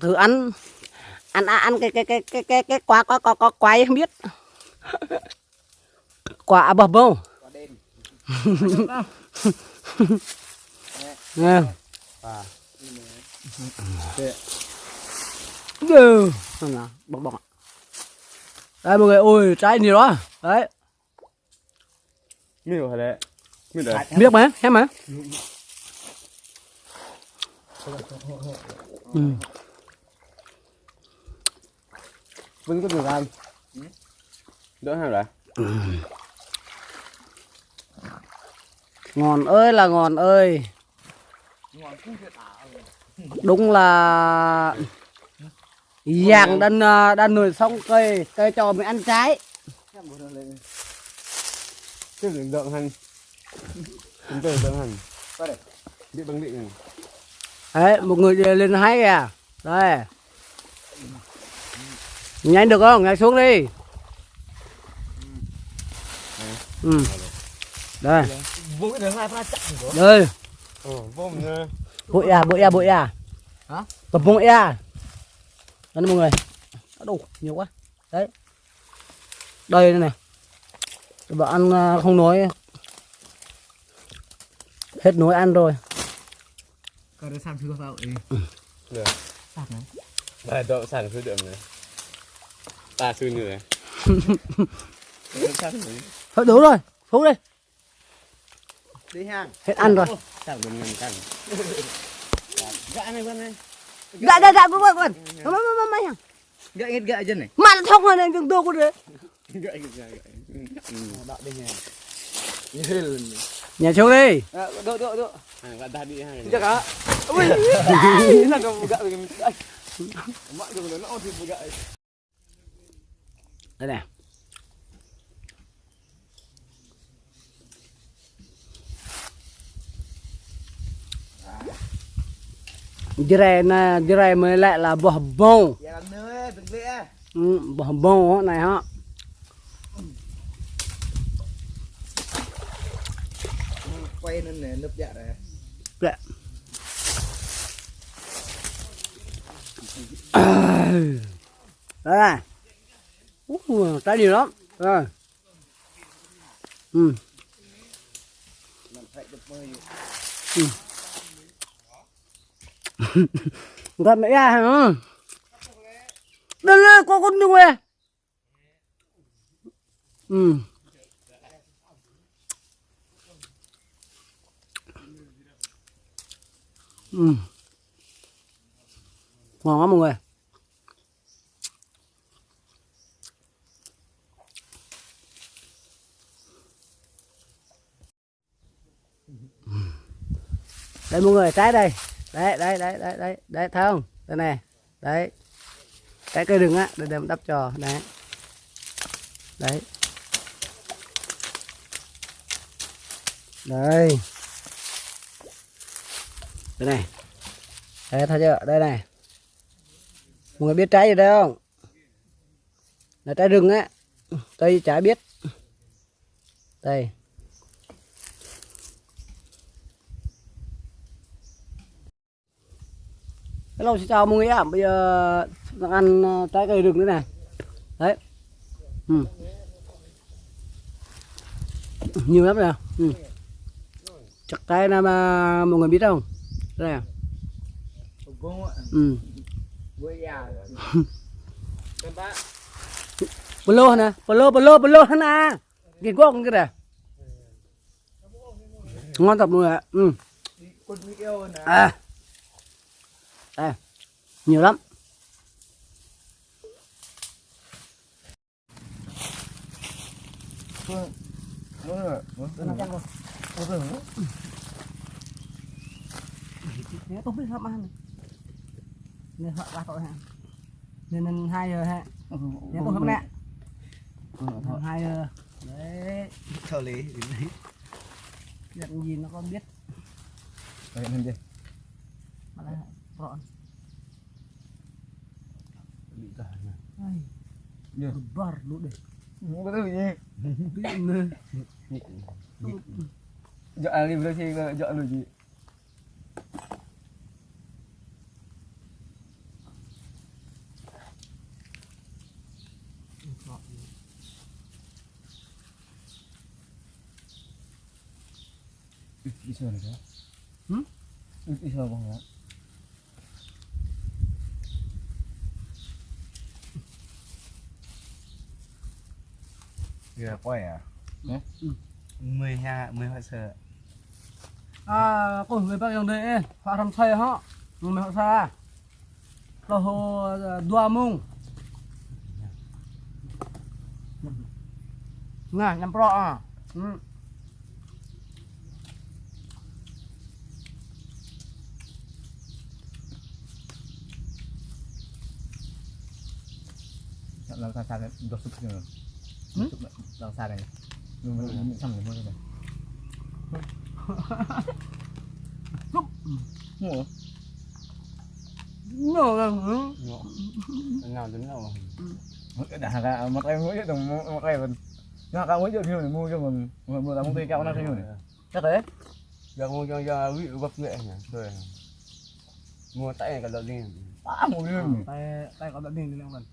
thử ăn cái quả có quái không biết quả bờ bông nghe nào bọc bọc đây mọi người ôi trái nhiều đó đấy Miêu hả đấy? Miêu đấy. biết mà xem mà Vẫn có đường ăn. Đỡ hàng đấy. ngon ơi là ngon ơi đúng là dạng đan nổi xong cây cho mình ăn trái Cái đường đợng hành. Chúng tôi đợng hành. Bị băng định này. đấy một người lên hái kìa đây nhanh được không nhanh xuống đi đây đây Vôm nha. bụi à hả tập bụi à đây mọi người đủ nhiều quá đấy đây này bọn ăn không nói hết nối ăn rồi Còn sản thứ vào Được. sạc này. Đây đậu sản thứ đượm này. Ta sư nữa. thôi đủ rồi xuống đi Đi hàng. hết ăn rồi Chẳng mình ngần cằn. Gạ này con này. dạ vâng mày Gạ gạ chân này. mà nó thông rồi này đừng tôi có đấy Gậy. Đọ đi nhà. Như nhà xuống đi độ. Hàng gạ ta đi hàng. Chắc á. Ui. Là cầm gạ mình đây. Mọi người nó thì gạ. đây này dưới này mới lại là bò bông Dạ làm nữa, đừng lẽ. bò bông này hả Quay lên này nấp dạ này. đấy đây này trái nhiều lắm rồi Làm phải được mời. gặp mẹ à hả đây lên con đừng về ngon lắm mọi người đây mọi người trái đây đấy thấy không đây này đấy cái cây rừng á để em đắp cho đấy đấy đây đây này đấy thấy chưa đây này mọi người biết trái gì đây không là trái rừng á cây chả biết đây hello xin chào mọi người ạ bây giờ đang ăn trái cây rừng nữa này đấy nhiều lắm nè chắc cái là mà mọi người biết không đây à bơ nè bơ nè nghiền quá không cái này ngon thật mọi người ạ đây nhiều lắm tôi biết làm ăn nên họ ba tội hả nên 2 giờ ha nên tôi không nè 2 giờ đấy Thở lý. chuyện gì nó con biết Đây lên đi. mà là gọn Bị cả Dạ. bờ lũ để Không có thứ gì. Dọn đi vừa thì dọn rồi gì. Isu ni kan? Isu apa enggak? Kira quay à? Hả? 12 giờ. À, cùng người bác dòng đây, họ làm thay họ, người họ xa, là hồ đua mông, nè, nhắm pro à, Lang sa này đốt sụp nữa. Sụp lang sa này. Mình xăm này mua cái này. Sụp. Mua. Ngộ là, Nào đến nào? Đã ra mặt em mỗi đồng mặt em mình. Nó cả mỗi chuyện nhiều này mua cho mình mua làm công ty cao nó nhiều này. Chắc thế. Giờ mua cho ví dụ bắp nghệ nhỉ? Rồi. Mua tay này cả lợn gì? Mua đi. tay có đợt đi lên mình.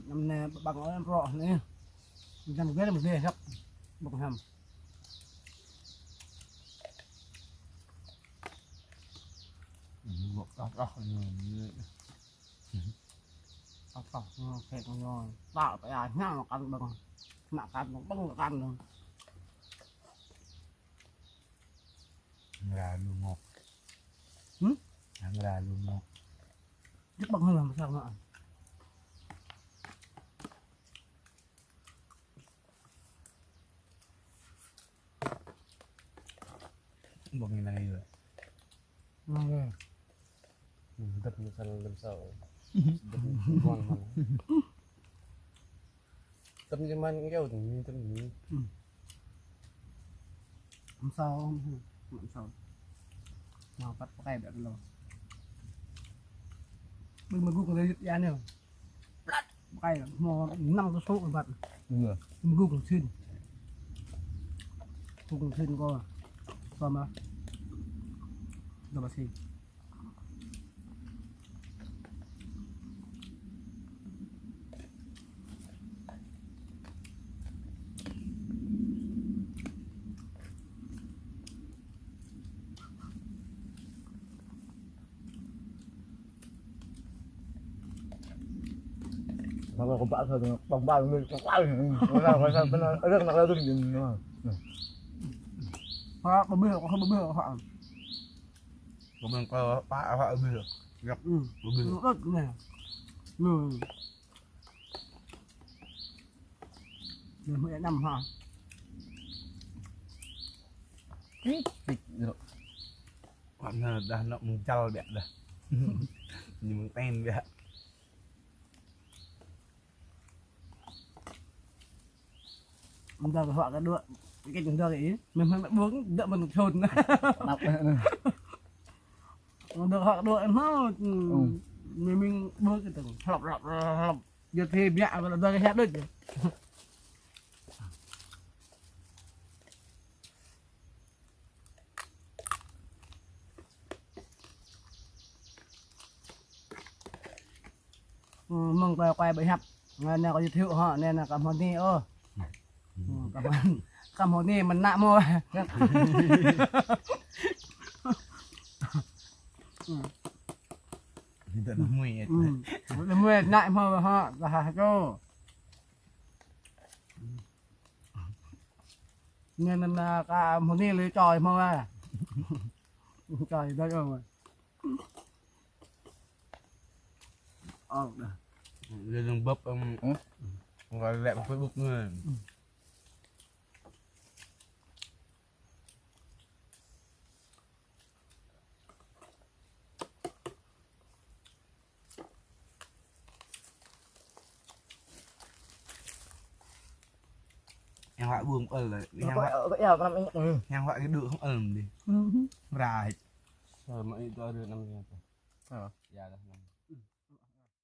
Năm nay bằng nó em rõ nữa, làm một cái là một vềครับbọc hầm. Một đọc như Học phê con ngon, tạo cái ai nhang nó ăn bằng, mà ăn nó bưng nó ăn luôn. là luôn một. Là luôn một. Rất bằng hơn làm sao nữa. Một ngày này rồi. Ngon ghê. Đập như sao làm sao? Đập ngon mà. Tâm cho man kêu thì như tâm như. Làm sao làm sao? Nào bắt cái được rồi. Mình mới google lấy ra nữa. Cái nó 5 cái số vật. Đúng rồi. Mình google xin. Google xin coi. Xong mà. Rồi mà xin. Mà còn bạn thôi bằng bao người có bao sao bên nó rất là tôi nhìn nó. Họ bấm bừa không bấm bừa họ. Có mình có ba họ bây giờ gặp bây giờ. Nó đất này. Rồi mới nằm hả? Bạn đang động trâu bẹt rồi. Nhưng mình ten bẹt. Bây giờ họ cái đựa cái chúng ta đấy mình mới buông đỡ mình trồn Đọc được họ đựa nó mình buông cái từng lọc giờ thì nhẹ và ra cái hẹp được mừng quay bị hẹp nên là có thiệu họ nên là cảm ơn đi cảm ơn đi mình nạ mua Tận mùi mùi nại mà họ là cho nên là cả một đi lấy tròi mà tròi đây rồi lên bắp ông gọi lẹ một Facebook người. Em họa buông lại em họa cái đường không ẩm đi ra rồi mọi người đưa 5 giờ. Dạ